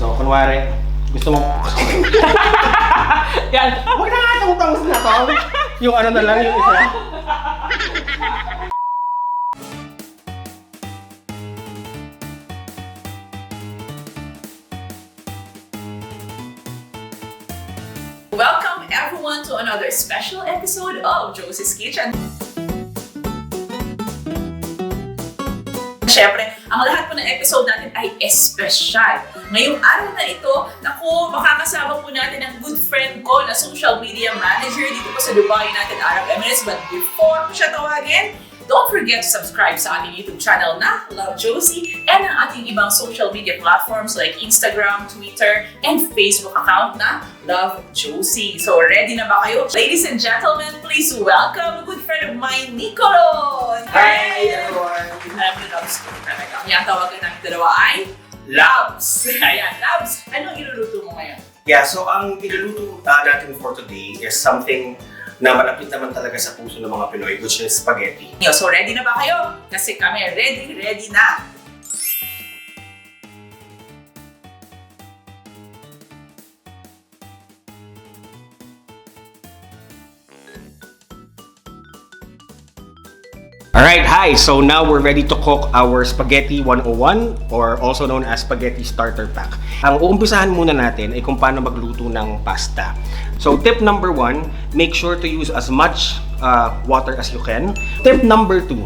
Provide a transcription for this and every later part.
So, kunwari, gusto mo... Yan! Huwag na nga tangos na to! Yung ano na lang, yung isa. Welcome everyone to another special episode of Josie's Kitchen. Siyempre, ang lahat po ng episode natin ay espesyal. Ngayong araw na ito, naku, makakasama po natin ang good friend ko na social media manager dito po sa Dubai natin, Arab Emirates. But before ko siya tawagin, don't forget to subscribe sa ating YouTube channel na Love Josie and ang ating ibang social media platforms like Instagram, Twitter, and Facebook account na Love Josie. So ready na ba kayo? Ladies and gentlemen, please welcome a good friend of mine, Nicholo! Hi everyone! Alam niyo, Loves ko talaga. Kaya ang tawagan namin dalawa ay Loves! Ayan, Loves! Anong iluluto mo ngayon? Yeah, so ang iluluto natin for today is something na malapit naman talaga sa puso ng mga Pinoy, which is spaghetti. So ready na ba kayo? Kasi kami ready na! Alright, hi! So now we're ready to cook our Spaghetti101 or also known as Spaghetti Starter Pack. Ang uumpisahan muna natin ay kung paano magluto ng pasta. So tip number 1, make sure to use as much water as you can. Tip number 2,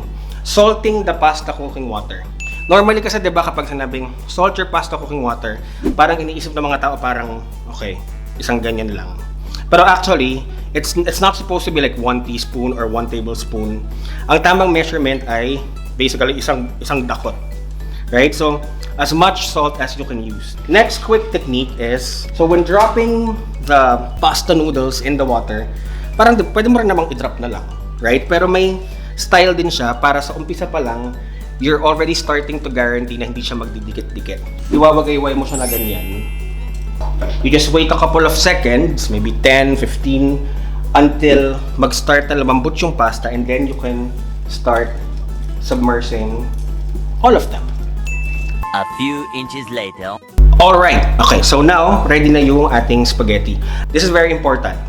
salting the pasta cooking water. Normally kasi 'di ba kapag sinabing salt your pasta cooking water, parang iniisip ng mga tao parang okay, isang ganyan lang. Pero actually, it's not supposed to be like 1 teaspoon or 1 tablespoon. Ang tamang measurement ay basically isang dakot. Right? So, as much salt as you can use. Next quick technique is, so when dropping the pasta noodles in the water, parang pwede mo rin namang i-drop na lang. Right? Pero may style din siya para sa umpisa pa lang, you're already starting to guarantee na hindi siya magdidikit-dikit. Iwawagayway mo siya na ganyan. You just wait a couple of seconds, maybe 10, 15, until mag-start na lumambot yung pasta, and then you can start submersing all of them. A few inches later. Alright, okay, so now, ready na yung ating spaghetti. This is very important.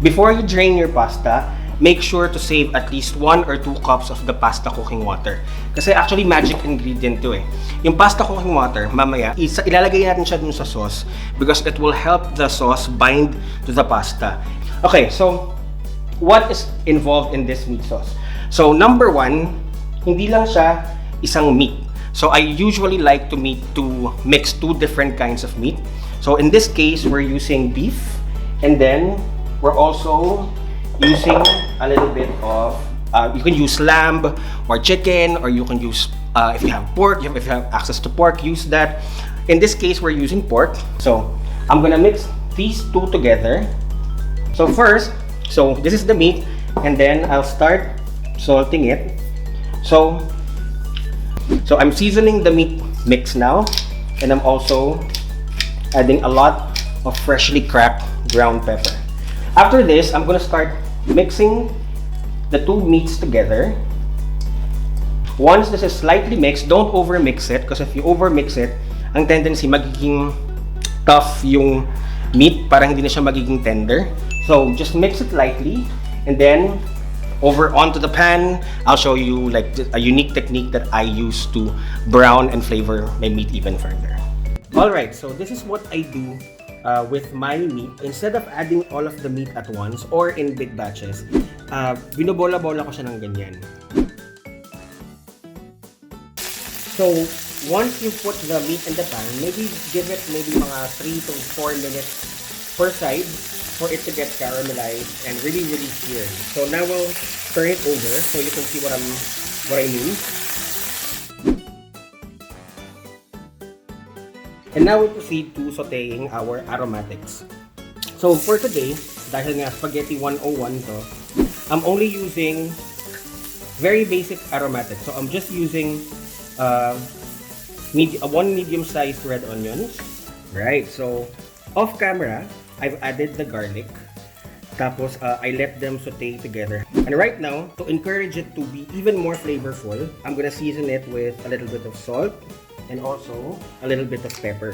Before you drain your pasta, make sure to save at least 1 or 2 cups of the pasta cooking water. Kasi actually magic ingredient to eh. Yung pasta cooking water, mamaya, ilalagay natin siya dun sa sauce because it will help the sauce bind to the pasta. Okay, so what is involved in this meat sauce? So number 1, hindi lang siya isang meat. So I usually like to mix 2 different kinds of meat. So in this case, we're using beef, and then we're also using a little bit of, you can use lamb or chicken, or you can use, if you have pork, if you have access to pork, use that. In this case, we're using pork. So I'm gonna mix these 2 together. So first, so this is the meat, and then I'll start salting it. So I'm seasoning the meat mix now, and I'm also adding a lot of freshly cracked ground pepper. After this, I'm gonna start mixing the 2 meats together. Once this is slightly mixed, don't over mix it, because if you over mix it, ang tendency magiging tough yung meat, parang hindi na siya magiging tender. So just mix it lightly, and then over onto the pan. I'll show you like a unique technique that I use to brown and flavor my meat even further. Alright, so this is what I do with my meat. Instead of adding all of the meat at once or in big batches, binobola-bola ko siya ng ganyan. So once you put the meat in the pan, maybe give it mga 3 to 4 minutes per side for it to get caramelized and really seared. So now we'll turn it over so you can see what I mean. And now we proceed to sauteing our aromatics. So for today, dahil nga Spaghetti101 to, I'm only using very basic aromatics. So I'm just using 1 medium-sized red onions. Right, so off camera, I've added the garlic. Tapos, I let them saute together. And right now, to encourage it to be even more flavorful, I'm gonna season it with a little bit of salt and also a little bit of pepper.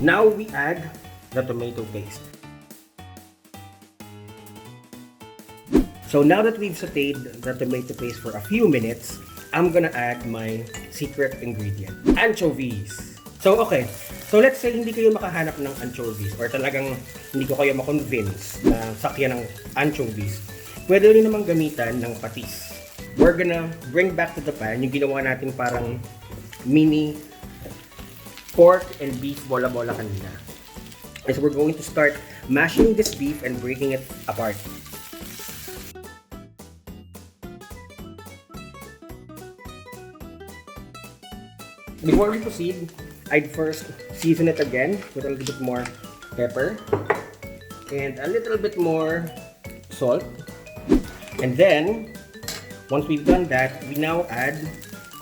now we add the tomato paste. So now that we've sauteed the tomato paste for a few minutes, I'm gonna add my secret ingredient, anchovies. So okay, so let's say hindi kayo makahanap ng anchovies or talagang hindi ko kayo makonvince na sakyan ng anchovies. Pwede rin namang gamitan ng patis. We're gonna bring back to the pan yung ginawa natin parang mini pork and beef bola-bola kanina. So we're going to start mashing this beef and breaking it apart. Before we proceed, I'd first season it again with a little bit more pepper and a little bit more salt. And then, once we've done that, we now add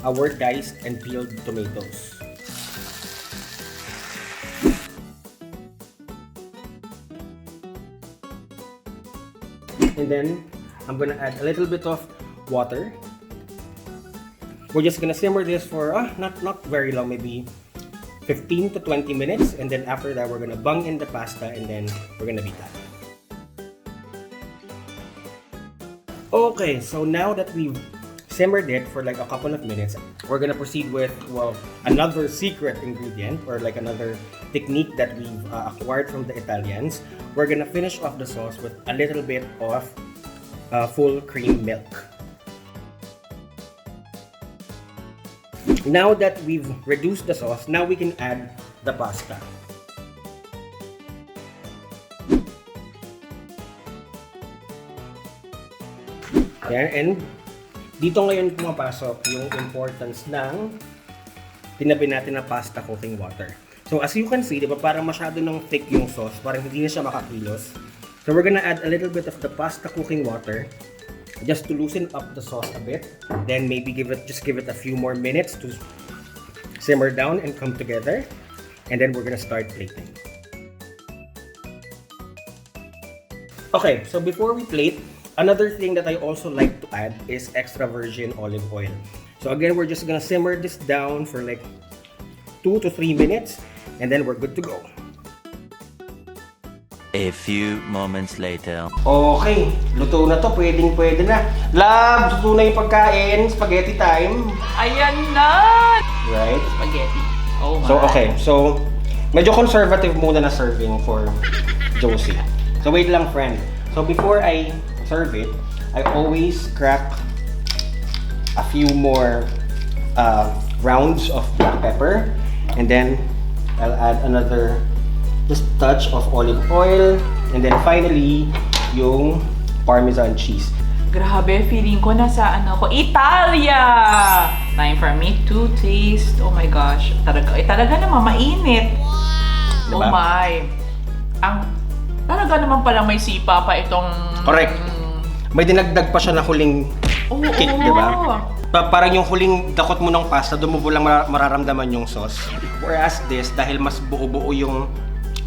our diced and peeled tomatoes. And then, I'm gonna add a little bit of water. We're just gonna simmer this for not very long, maybe 15 to 20 minutes, and then after that we're gonna bung in the pasta and then we're gonna beat that. Okay, so now that we've simmered it for like a couple of minutes, we're gonna proceed with, well, another secret ingredient or like another technique that we've acquired from the Italians. We're gonna finish off the sauce with a little bit of full cream milk. Now that we've reduced the sauce, now we can add the pasta. Yan, and dito ngayon pumapasok yung importance ng tinabi natin na pasta cooking water. So as you can see, di ba, parang masyado ng thick yung sauce, parang hindi na siya makakilos. So we're gonna add a little bit of the pasta cooking water just to loosen up the sauce a bit. Then maybe just give it a few more minutes to simmer down and come together. And then we're gonna start plating. Okay, so before we plate, another thing that I also like to add is extra virgin olive oil. So again, we're just gonna simmer this down for like 2 to 3 minutes, and then we're good to go. A few moments later. Okay, luto na to. Pwede na. Love, luto na yung pagkain. Spaghetti time. Ayan na! Right? Spaghetti. Oh my. So, okay. So, medyo conservative muna na serving for Josie. So, wait lang, friend. So, before I serve it, I always crack a few more rounds of black pepper. And then, I'll add another just touch of olive oil, and then finally yung Parmesan cheese. Grabe, feeling ko nasa Italia! Time for me to taste. Oh my gosh, talaga naman mainit. Diba? Oh my. Talaga naman palang may sipa pa itong... Correct. May dinagdag pa siya na huling kick, di ba? Parang yung huling dakot mo ng pasta, doon mo lang mararamdaman yung sauce. Whereas this, dahil mas buo-buo yung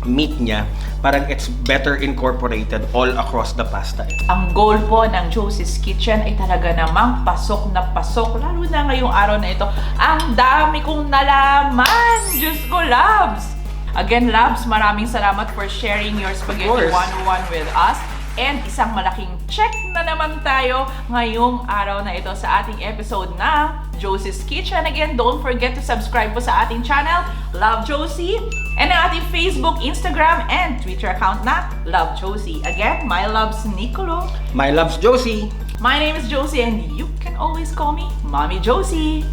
meat niya, parang it's better incorporated all across the pasta. Ang goal po ng Josie's Kitchen ay talaga namang pasok na pasok, lalo na ngayong araw na ito. Ang dami kong nalaman! Diyos ko, Labs! Again, Labs, maraming salamat for sharing your Spaghetti101 with us. And isang malaking check na naman tayo ngayong araw na ito sa ating episode na Josie's Kitchen. Again, don't forget to subscribe po sa ating channel, Love Josie, and ang ating Facebook, Instagram, and Twitter account na Love Josie. Again, my loves Nicholo. My loves Josie. My name is Josie, and you can always call me Mommy Josie.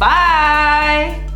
Bye!